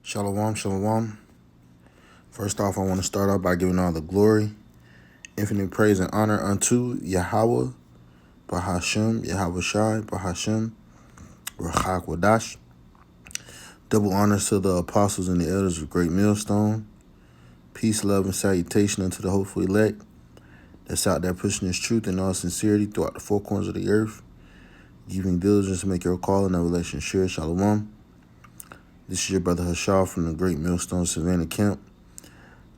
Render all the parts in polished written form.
Shalom, shalom. First off, I want to start off by giving all the glory, infinite praise, and honor unto Yahweh, Bahashem, Yahweh Shai, Bahashem, Rachak Wadash. Double honors to the apostles and the elders of Great Millstone. Peace, love, and salutation unto the hopeful elect that's out there pushing this truth in all sincerity throughout the four corners of the earth, giving diligence to make your call and revelation sure. Shalom. This is your brother Hashar from the Great Millstone Savannah Camp,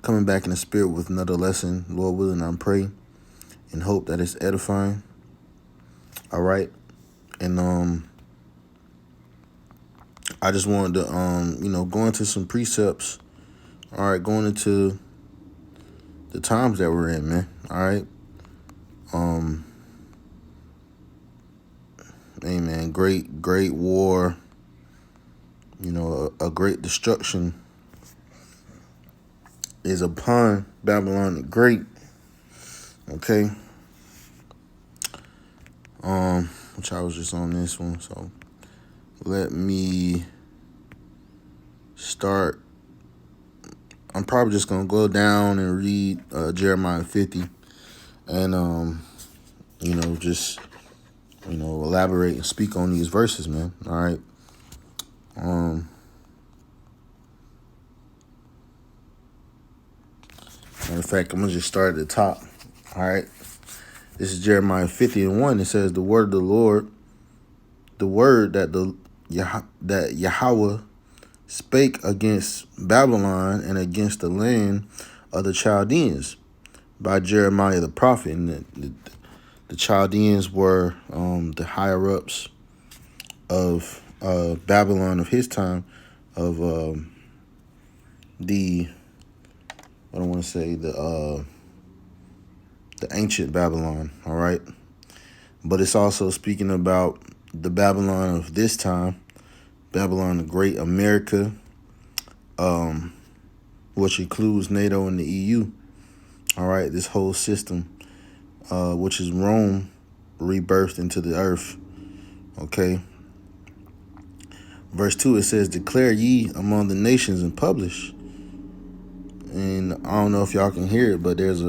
coming back in the spirit with another lesson. Lord willing, I pray and hope that it's edifying. All right. And I just wanted to go into some precepts. All right, going into the times that we're in, man. All right. Amen. Great war. A great destruction is upon Babylon the Great. Okay. Which I was just on this one, so let me start. I'm probably just gonna go down and read Jeremiah 50, and elaborate and speak on these verses, man. All right. Matter of fact, I'm gonna just start at the top. All right. This is Jeremiah 50:1. It says, "The word of the Lord, the word that that Yahweh spake against Babylon and against the land of the Chaldeans by Jeremiah the prophet." And the Chaldeans were the higher ups of Babylon of his time, of the ancient Babylon. All right, but it's also speaking about the Babylon of this time, Babylon the Great, America, which includes NATO and the EU. All right, this whole system, which is Rome rebirthed into the earth. Okay. Verse 2, it says, "Declare ye among the nations and publish." And I don't know if y'all can hear it, but there's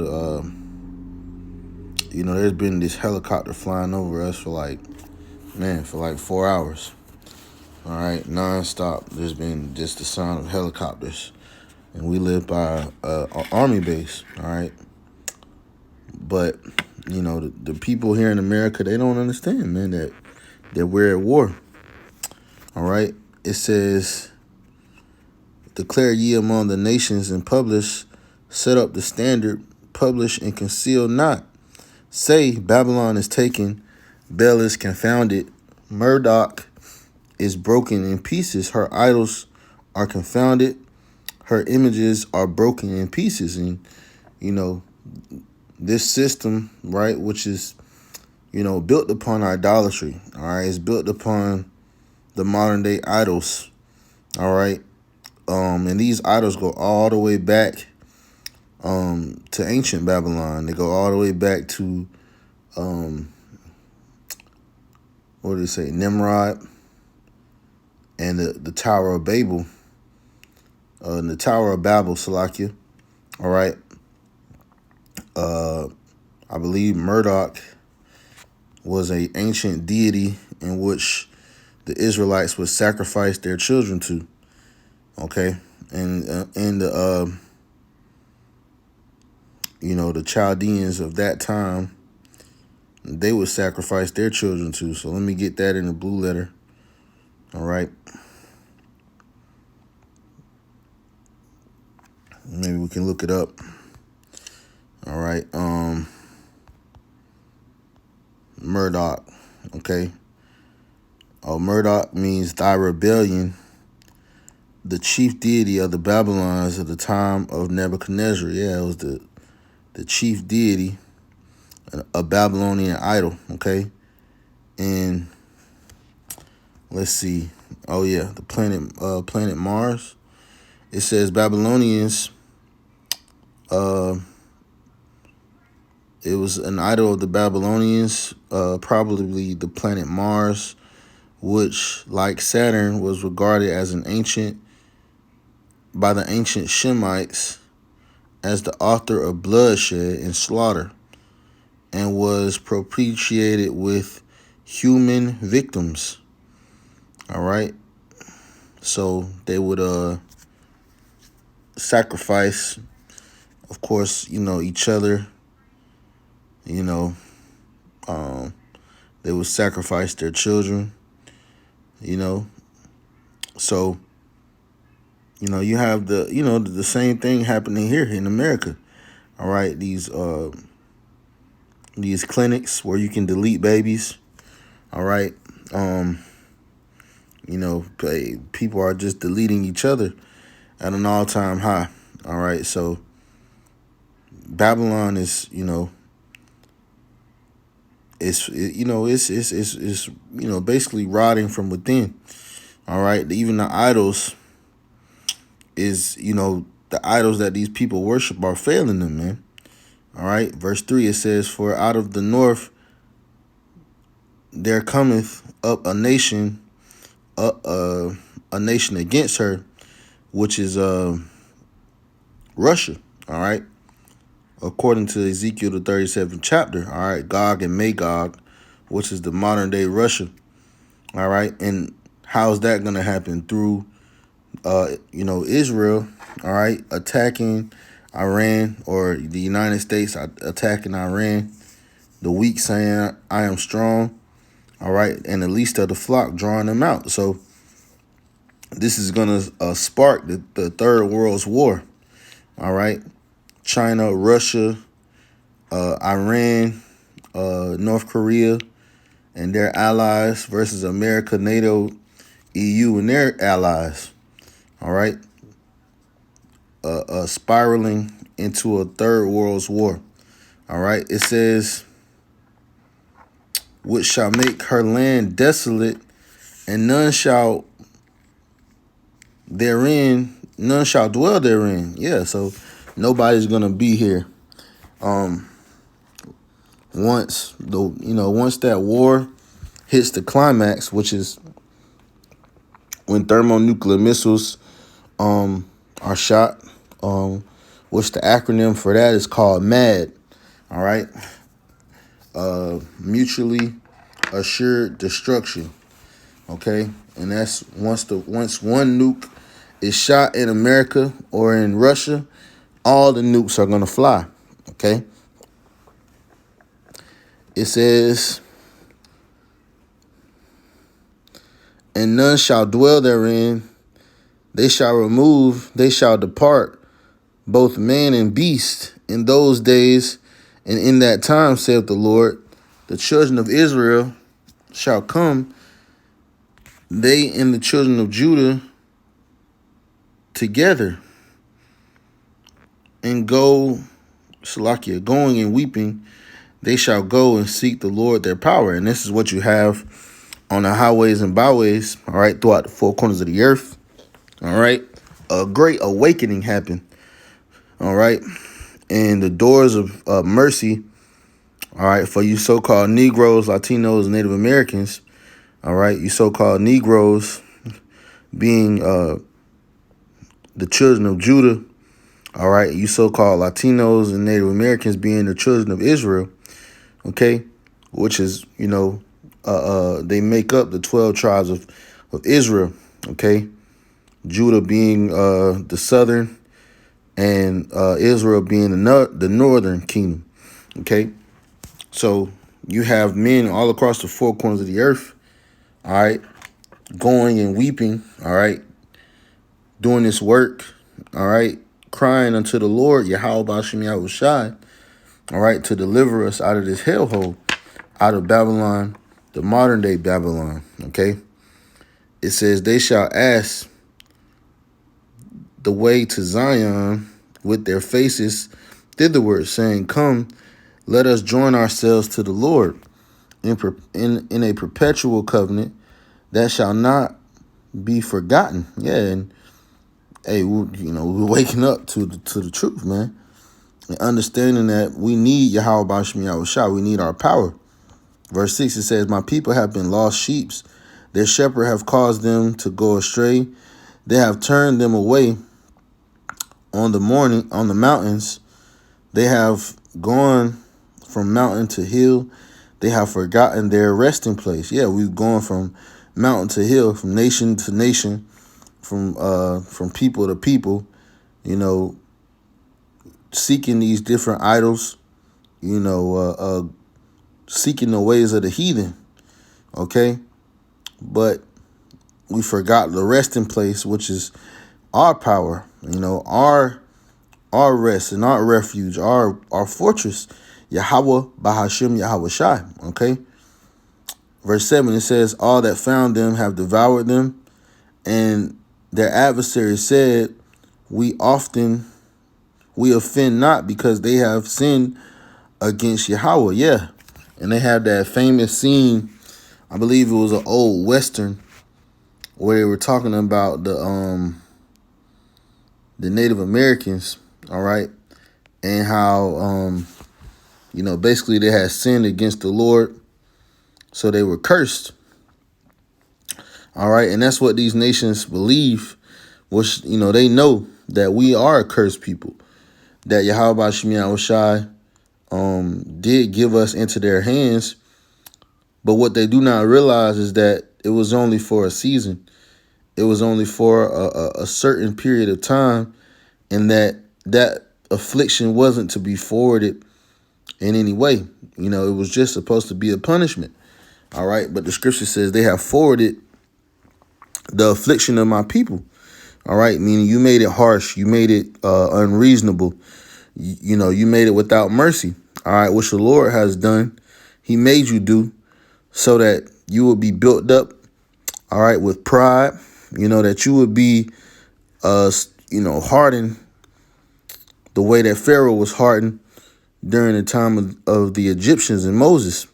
there's been this helicopter flying over us for like 4 hours. All right, nonstop. There's been just the sound of helicopters. And we live by an army base, all right? But, the people here in America, they don't understand, man, that we're at war. All right? It says, "Declare ye among the nations and publish, set up the standard, publish and conceal not. Say, Babylon is taken, Bel is confounded, Murdoch is broken in pieces, her idols are confounded, her images are broken in pieces." And, this system, right, which is, built upon idolatry, all right, it's built upon the modern day idols, all right, and these idols go all the way back to ancient Babylon. They go all the way back to Nimrod and the Tower of Babel, and the Tower of Babel, Salakia. All right. I believe Murdoch was an ancient deity in which the Israelites would sacrifice their children to. Okay, and the Chaldeans of that time, they would sacrifice their children to. So let me get that in the blue letter. All right. Maybe we can look it up. All right. Murdoch. Okay. Murdoch means thy rebellion, the chief deity of the Babylons at the time of Nebuchadnezzar. Yeah, it was the chief deity, a Babylonian idol. Okay. And let's see. Oh yeah, the planet Mars. It says Babylonians. It was an idol of the Babylonians, probably the planet Mars, which, like Saturn, was regarded as an ancient by the ancient Shemites as the author of bloodshed and slaughter, and was propitiated with human victims. All right. So they would sacrifice, of course, each other. They would sacrifice their children. So you have the same thing happening here in America. All right, these clinics where you can delete babies. All right, people are just deleting each other at an all-time high. All right, so Babylon is it's basically rotting from within. All right, even the idols is the idols that these people worship are failing them, man. All right, verse 3, it says, "For out of the north there cometh up a nation against her, which is Russia." All right, according to Ezekiel the 37th chapter. All right, Gog and Magog, which is the modern day Russia. All right, and how's that going to happen? Through Israel, all right, attacking Iran, or the United States attacking Iran, the weak saying, "I am strong," all right, and the least of the flock drawing them out. So this is going to spark the Third World War, all right? China, Russia, Iran, North Korea, and their allies versus America, NATO, EU, and their allies, all right? Spiraling into a Third World War. All right. It says, "Which shall make her land desolate, and none shall dwell therein." Yeah, so nobody's gonna be here. Once that war hits the climax, which is when thermonuclear missiles are shot, which the acronym for that is called MAD. All right, mutually assured destruction. Okay, and that's once one nuke is shot in America or in Russia, all the nukes are gonna fly. Okay, it says, "And none shall dwell therein. They shall depart, both man and beast, in those days, and in that time, saith the Lord. The children of Israel shall come, they and the children of Judah together, and going and weeping, they shall go and seek the Lord their power." And this is what you have on the highways and byways, all right, throughout the four corners of the earth. All right, a great awakening happened. All right, and the doors of mercy, all right, for you so-called Negroes, Latinos, Native Americans, all right, you so-called Negroes being the children of Judah, all right, you so-called Latinos and Native Americans being the children of Israel, okay, which is, they make up the 12 tribes of Israel, okay, Judah being the southern, and Israel being the northern kingdom, okay? So you have men all across the four corners of the earth, all right, going and weeping, all right, doing this work, all right, crying unto the Lord, Yahweh B'Shem Yahushai, all right, to deliver us out of this hellhole, out of Babylon, the modern day Babylon, okay? It says, "They shall ask the way to Zion with their faces thitherward, saying, Come, let us join ourselves to the Lord in a perpetual covenant that shall not be forgotten." Yeah, and hey, we're waking up to the truth, man, and understanding that we need Yahweh B'Shem Yahushua. We need our power. Verse 6, it says, "My people have been lost sheep. Their shepherd have caused them to go astray. They have turned them away on the mountains, they have gone from mountain to hill. They have forgotten their resting place. Yeah, we've gone from mountain to hill, from nation to nation, from people to people, you know, seeking these different idols, seeking the ways of the heathen. Okay, but we forgot the resting place, which is our power, our rest and our refuge, our fortress, Yahweh Bahashim Yahweh Shai. Okay. Verse 7, it says, all that found them have devoured them, and their adversaries said, we offend not, because they have sinned against Yahweh. Yeah. And they have that famous scene, I believe it was an old Western, where they were talking about the Native Americans, all right, and how basically they had sinned against the Lord, so they were cursed. All right, and that's what these nations believe, which they know that we are a cursed people, that Yahweh Shemiah Shai did give us into their hands, but what they do not realize is that it was only for a season. It was only for a certain period of time, and that affliction wasn't to be forwarded in any way. It was just supposed to be a punishment. All right. But the scripture says they have forwarded the affliction of my people. All right. Meaning you made it harsh. You made it unreasonable. You made it without mercy. All right. Which the Lord has done. He made you do so that you will be built up. All right. With pride, that you would be, hardened the way that Pharaoh was hardened during the time of the Egyptians and Moses.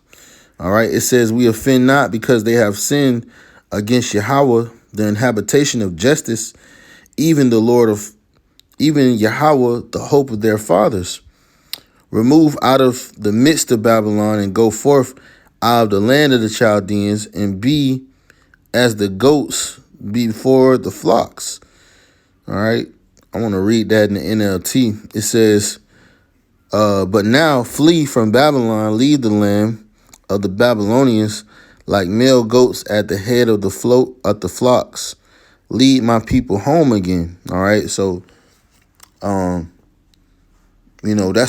All right. It says we offend not, because they have sinned against Yahweh, the inhabitation of justice, even Yahweh, the hope of their fathers. Remove out of the midst of Babylon, and go forth out of the land of the Chaldeans, and be as the goats before the flocks. All right. I want to read that in the NLT. It says, but now flee from Babylon, leave the land of the Babylonians, like male goats at the head of the flocks. Lead my people home again. All right. So, that's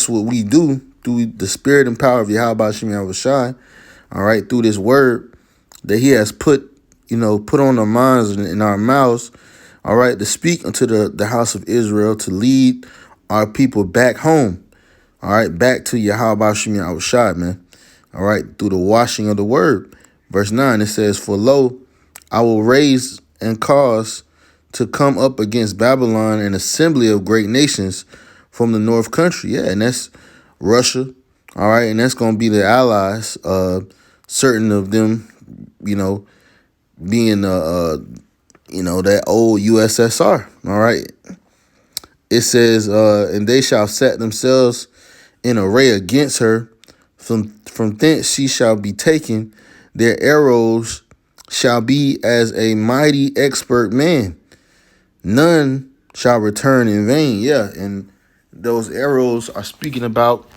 what we do through the spirit and power of Yahweh Shemiah Shai. All right. Through this word that he has put on our minds and in our mouths. All right. To speak unto the house of Israel, to lead our people back home. All right. Back to Yahweh Shemiah Shai, man. All right. Through the washing of the word. Verse 9, it says, for lo, I will raise and cause to come up against Babylon an assembly of great nations from the north country. Yeah, and that's Russia. All right, and that's going to be the allies. Certain of them, being that old USSR. All right. It says, and they shall set themselves in array against her. From thence she shall be taken. Their arrows shall be as a mighty expert man. None shall return in vain. Yeah, and those arrows are speaking about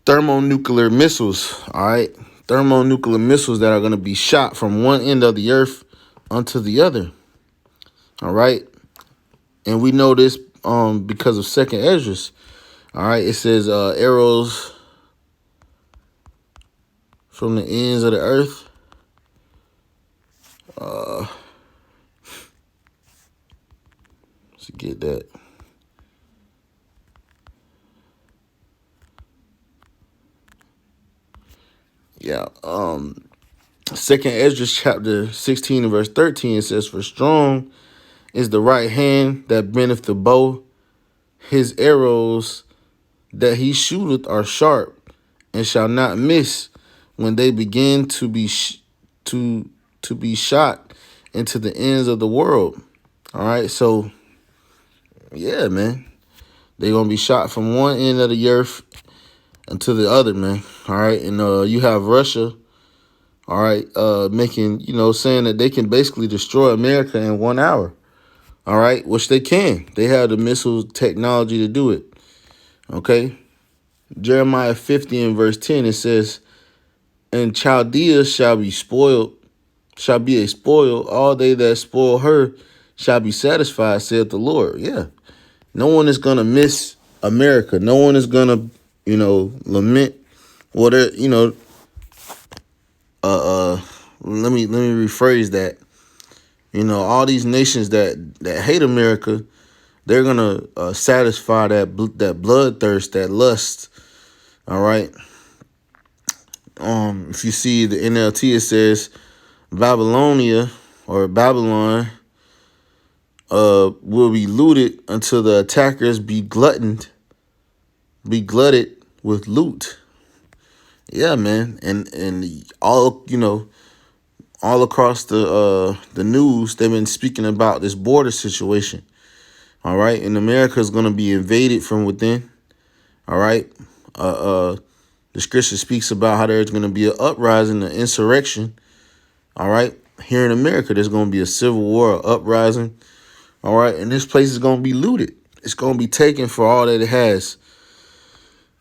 thermonuclear missiles. All right, thermonuclear missiles that are going to be shot from one end of the earth unto the other. All right, and we know this because of Second Esdras. All right, it says arrows from the ends of the earth. Let's get that. Yeah. Second Esdras chapter 16 and verse 13, it says, for strong is the right hand that bendeth the bow. His arrows that he shooteth are sharp, and shall not miss when they begin to be to be shot into the ends of the world. All right, so yeah, man, they're gonna be shot from one end of the earth until the other, man. All right, and you have Russia, all right, making saying that they can basically destroy America in 1 hour. All right, which they can. They have the missile technology to do it. Okay. Jeremiah 50 and verse 10, it says, and Chaldea shall be spoiled, shall be a spoil. All they that spoil her shall be satisfied, saith the Lord. Yeah. No one is going to miss America. No one is going to, lament what, let me rephrase that. All these nations that hate America, they're going to satisfy that bloodthirst, that lust. All right. If you see the NLT, it says Babylonia or Babylon will be looted until the attackers be glutted with loot. Yeah, man. And all, all across the news, they've been speaking about this border situation. All right. And America is going to be invaded from within. All right. The scripture speaks about how there's going to be an uprising, an insurrection. All right. Here in America, there's going to be a civil war, an uprising. All right. And this place is going to be looted. It's going to be taken for all that it has.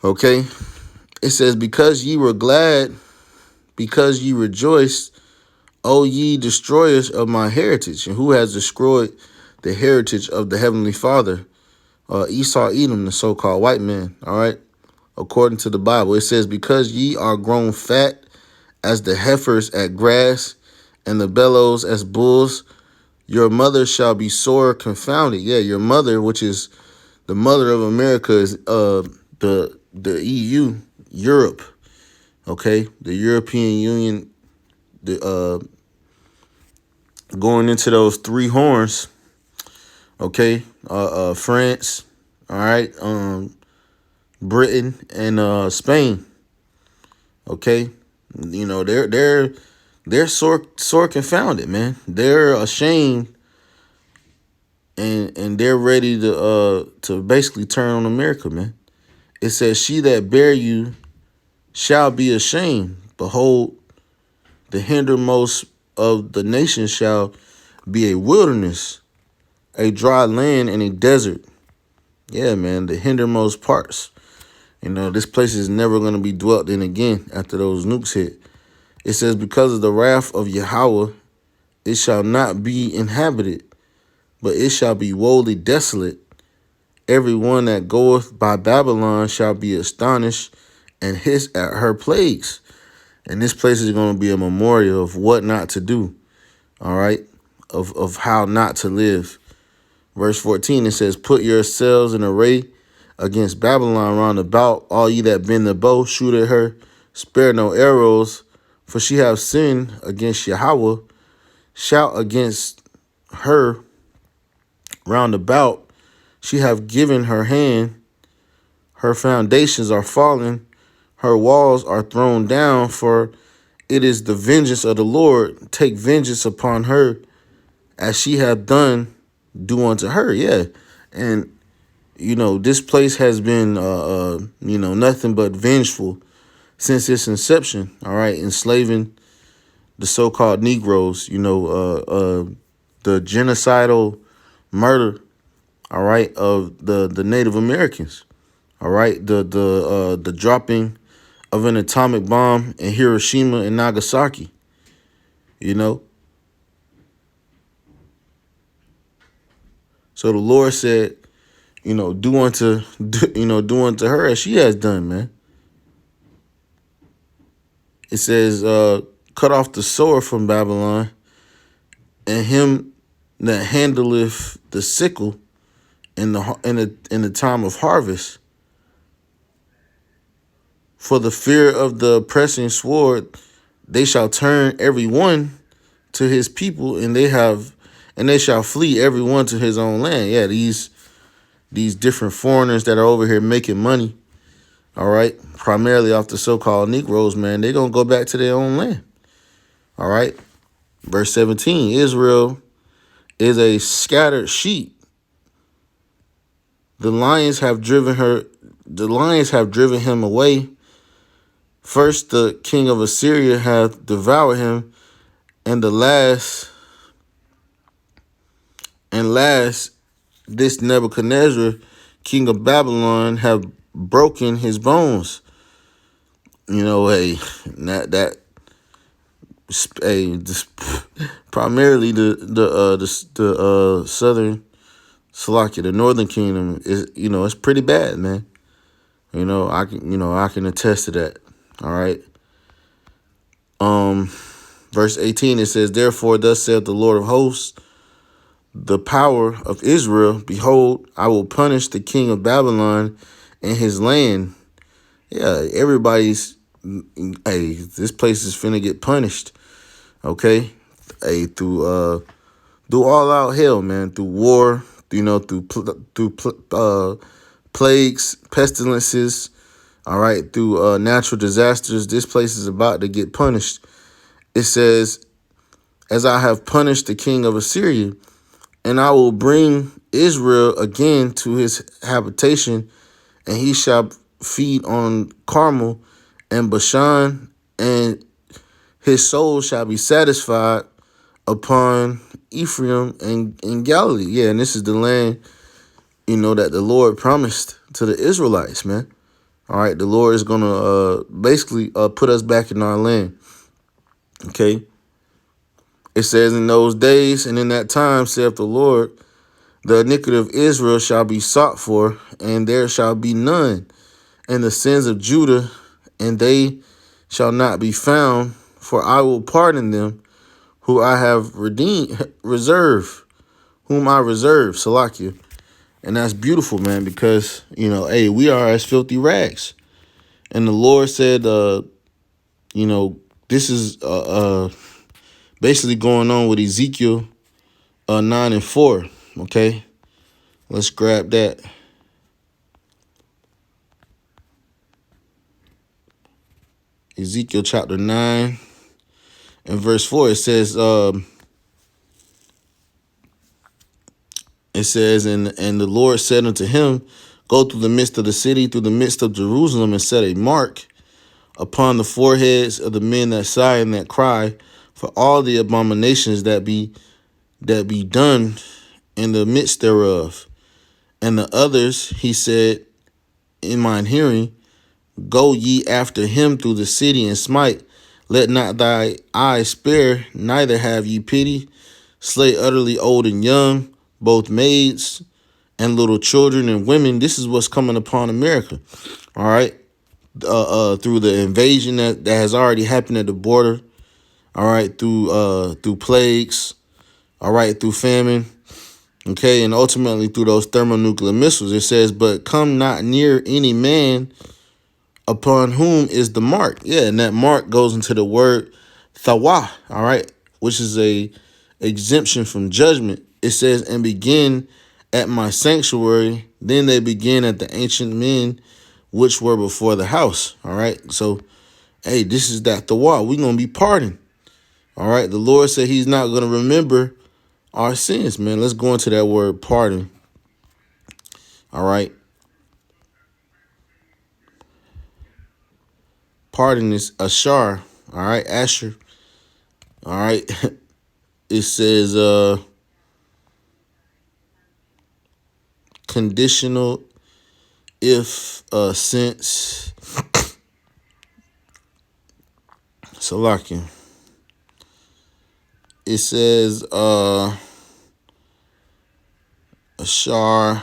Okay. It says, because ye were glad, because ye rejoiced, O ye destroyers of my heritage. And who has destroyed the heritage of the Heavenly Father? Esau, Edom, the so-called white man. All right. According to the Bible, it says, because ye are grown fat as the heifers at grass and the bellows as bulls, your mother shall be sore confounded. Yeah, your mother, which is the mother of America, is the EU, Europe. Okay, the European Union, going into those three horns. Okay, France. All right, Britain and Spain. Okay, they're sore confounded, man. They're ashamed, and they're ready to basically turn on America, man. It says, she that bear you shall be ashamed. Behold, the hindermost of the nations shall be a wilderness, a dry land, and a desert. Yeah, man, the hindermost parts. This place is never going to be dwelt in again after those nukes hit. It says, because of the wrath of Yahweh, it shall not be inhabited, but it shall be wholly desolate. Every one that goeth by Babylon shall be astonished and hiss at her plagues. And this place is going to be a memorial of what not to do. All right. Of how not to live. Verse 14, it says, put yourselves in array against Babylon round about, all ye that bend the bow, shoot at her, spare no arrows, for she have sinned against Yahweh. Shout against her round about, she have given her hand, her foundations are fallen, her walls are thrown down, for it is the vengeance of the Lord. Take vengeance upon her, as she hath done, do unto her. Yeah. And this place has been, nothing but vengeful since its inception. All right. Enslaving the so-called Negroes, the genocidal murder, all right, of the Native Americans. All right. The dropping of an atomic bomb in Hiroshima and Nagasaki, So the Lord said, do unto her as she has done, man. It says, cut off the sword from Babylon, and him that handleth the sickle in the time of harvest. For the fear of the pressing sword, they shall turn every one to his people, and they shall flee every one to his own land. Yeah, these different foreigners that are over here making money, all right, primarily off the so-called Negroes, man, they're going to go back to their own land. All right. Verse 17, Israel is a scattered sheep. The lions have driven him away. First, the king of Assyria hath devoured him, and the And last, this Nebuchadnezzar, king of Babylon, have broken his bones. You know, that this, primarily the southern Slovakia, the northern kingdom is, it's pretty bad, man. I can attest to that. All right. Verse 18, it says, "Therefore, thus saith the Lord of hosts, the power of Israel, behold, I will punish the king of Babylon and his land." Yeah, everybody's, this place is finna get punished. Okay. Through all out hell, man, through war, through plagues, pestilences, all right, through natural disasters. This place is about to get punished. It says, "As I have punished the king of Assyria, and I will bring Israel again to his habitation, and he shall feed on Carmel and Bashan, and his soul shall be satisfied upon Ephraim and Galilee." Yeah, and this is the land, that the Lord promised to the Israelites, man. All right, the Lord is going to basically put us back in our land. Okay. It says, "In those days and in that time, saith the Lord, the iniquity of Israel shall be sought for, and there shall be none. And the sins of Judah, and they shall not be found, for I will pardon them who I have whom I reserve," Salakia. And that's beautiful, man, because, we are as filthy rags. And the Lord said, this is basically going on with Ezekiel 9 and 4. Okay, let's grab that. Ezekiel chapter 9 and verse 4. It says, and the Lord said unto him, "Go through the midst of the city, through the midst of Jerusalem, and set a mark upon the foreheads of the men that sigh and that cry, for all the abominations that be done in the midst thereof. And the others," he said, "in mine hearing, go ye after him through the city and smite. Let not thy eye spare, neither have ye pity. Slay utterly old and young, both maids and little children and women." This is what's coming upon America. All right. Through the invasion that has already happened at the border. All right. Through plagues. All right. Through famine. Okay. And ultimately through those thermonuclear missiles. It says, "But come not near any man upon whom is the mark." Yeah. And that mark goes into the word thawah. All right. Which is a exemption from judgment. It says, "And begin at my sanctuary. Then they begin at the ancient men which were before the house." All right. So, this is that thawah. We're going to be pardoned. All right. The Lord said he's not going to remember our sins, man. Let's go into that word pardon. All right. Pardon is ashar. All right. Asher. All right. It says conditional if since. Salakia. It says ashar.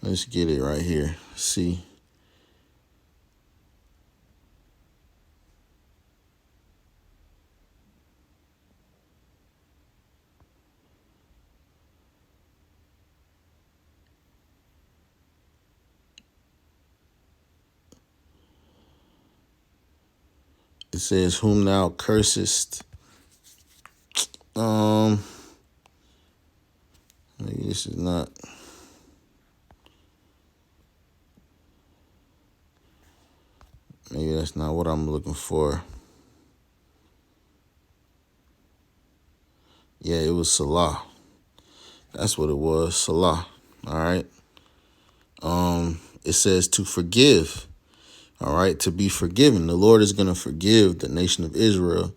Let's get it right here. See. It says, "Whom thou cursest." Maybe this is not. Maybe that's not what I'm looking for. Yeah, it was Salah. That's what it was. Salah. All right. it says to forgive. All right, to be forgiven. The Lord is going to forgive the nation of Israel.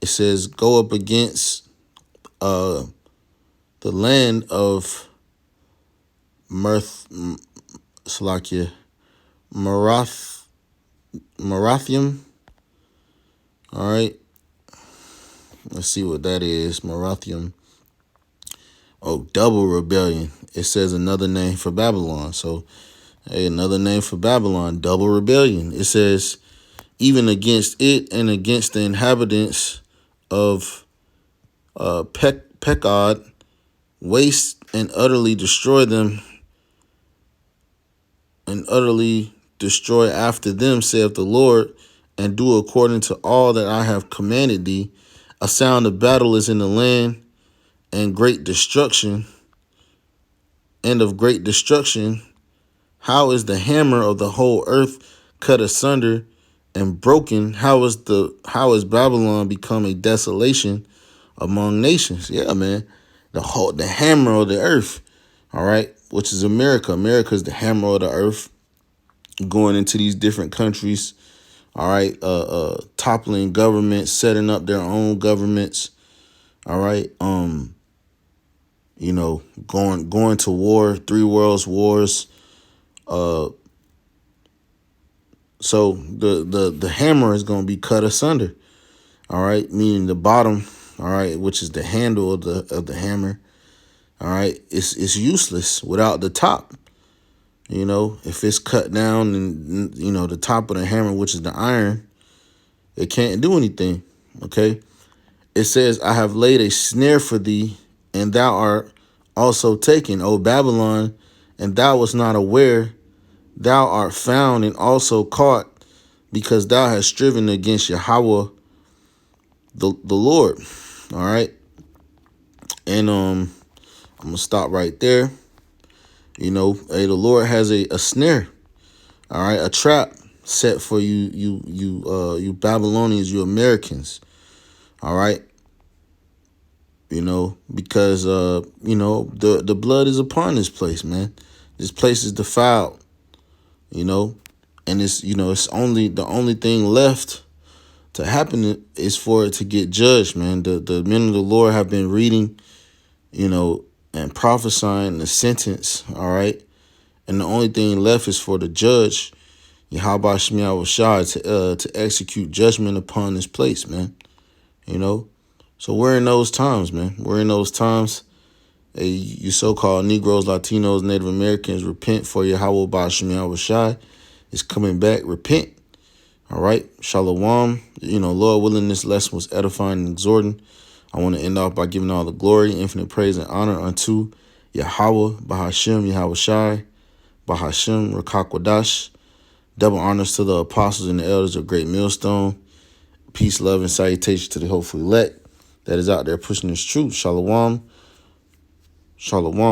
It says go up against the land of Salakia, Marathium. All right, let's see what that is. Marathium. Oh, double rebellion. It says another name for Babylon. So, hey, another name for Babylon, double rebellion. It says even against it and against the inhabitants of Pekod, waste and utterly destroy them, and utterly destroy after them, saith the Lord, and do according to all that I have commanded thee. A sound of battle is in the land, and great destruction, and of great destruction. How is the hammer of the whole earth cut asunder and broken? How is Babylon become a desolation among nations? Yeah, man. The hammer of the earth. All right, which is America. America is the hammer of the earth, going into these different countries. All right, toppling governments, setting up their own governments. All right, going to war, 3 worlds wars. So the hammer is going to be cut asunder. All right, meaning the bottom. All right, which is the handle of the hammer. All right, it's useless without the top. If it's cut down and the top of the hammer, which is the iron, it can't do anything. Okay, it says, I have laid a snare for thee, and thou art also taken, O Babylon, and thou wast not aware. Thou art found and also caught, because thou hast striven against Yahweh, the Lord. All right. And I'm gonna stop right there. Hey, the Lord has a snare. All right, a trap set for you Babylonians, you Americans. All right. Because the blood is upon this place, man. This place is defiled. And it's only the only thing left to happen is for it to get judged, man. The men of the Lord have been reading, and prophesying the sentence, all right? And the only thing left is for the judge, Yahweh Shemiah Shai, to execute judgment upon this place, man. So we're in those times, man. We're in those times. Hey, you so-called Negroes, Latinos, Native Americans, repent, for Yahweh Shemiah Shai is coming back. Repent. All right. Shalom. Lord willing, this lesson was edifying and exhorting. I want to end off by giving all the glory, infinite praise, and honor unto Yahweh, Bahashem, Yahweh Shai, Bahashem, Rakakwadash. Double honors to the apostles and the elders of Great Millstone. Peace, love, and salutation to the hopeful elect that is out there pushing this truth. Shalom. Shalom.